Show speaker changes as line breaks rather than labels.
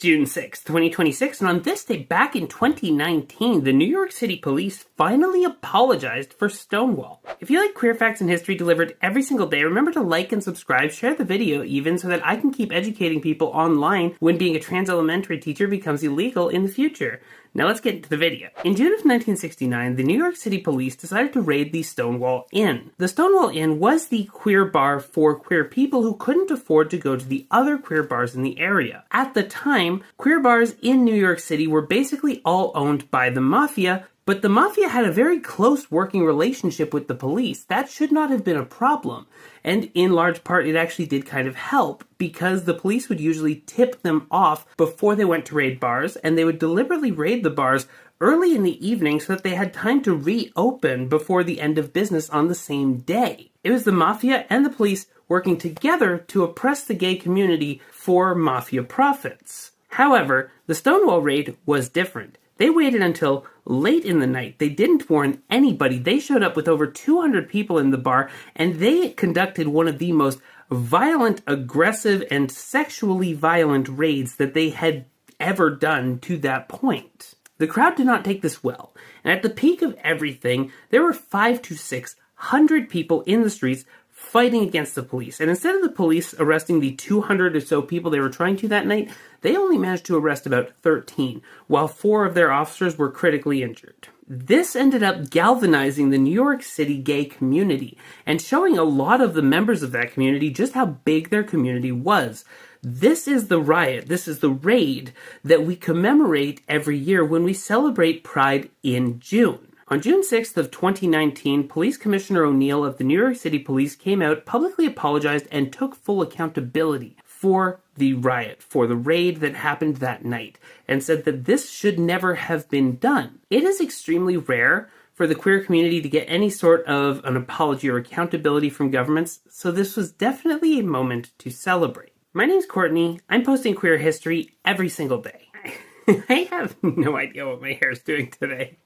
June 6th, 2026, and on this day back in 2019, the New York City Police finally apologized for Stonewall. If you like queer facts and history delivered every single day, remember to like and subscribe, share the video even, so that I can keep educating people online when being a trans elementary teacher becomes illegal in the future. Now let's get into the video. In June of 1969, the New York City Police decided to raid the Stonewall Inn. The Stonewall Inn was the queer bar for queer people who couldn't afford to go to the other queer bars in the area. At the time, queer bars in New York City were basically all owned by the mafia, but the mafia had a very close working relationship with the police. That should not have been a problem. And in large part, it actually did kind of help, because the police would usually tip them off before they went to raid bars, and they would deliberately raid the bars early in the evening so that they had time to reopen before the end of business on the same day. It was the mafia and the police working together to oppress the gay community for mafia profits. However, the Stonewall raid was different. They waited until late in the night. They didn't warn anybody. They showed up with over 200 people in the bar, and they conducted one of the most violent, aggressive, and sexually violent raids that they had ever done to that point. The crowd did not take this well, and at the peak of everything, there were 500 to 600 people in the streets fighting against the police. And instead of the police arresting the 200 or so people they were trying to that night, they only managed to arrest about 13, while 4 of their officers were critically injured. This ended up galvanizing the New York City gay community and showing a lot of the members of that community just how big their community was. This is the riot, this is the raid that we commemorate every year when we celebrate Pride in June. On June 6th of 2019, Police Commissioner O'Neill of the New York City Police came out, publicly apologized, and took full accountability for the riot, for the raid that happened that night, and said that this should never have been done. It is extremely rare for the queer community to get any sort of an apology or accountability from governments, so this was definitely a moment to celebrate. My name's Courtney. I'm posting queer history every single day. I have no idea what my hair's doing today.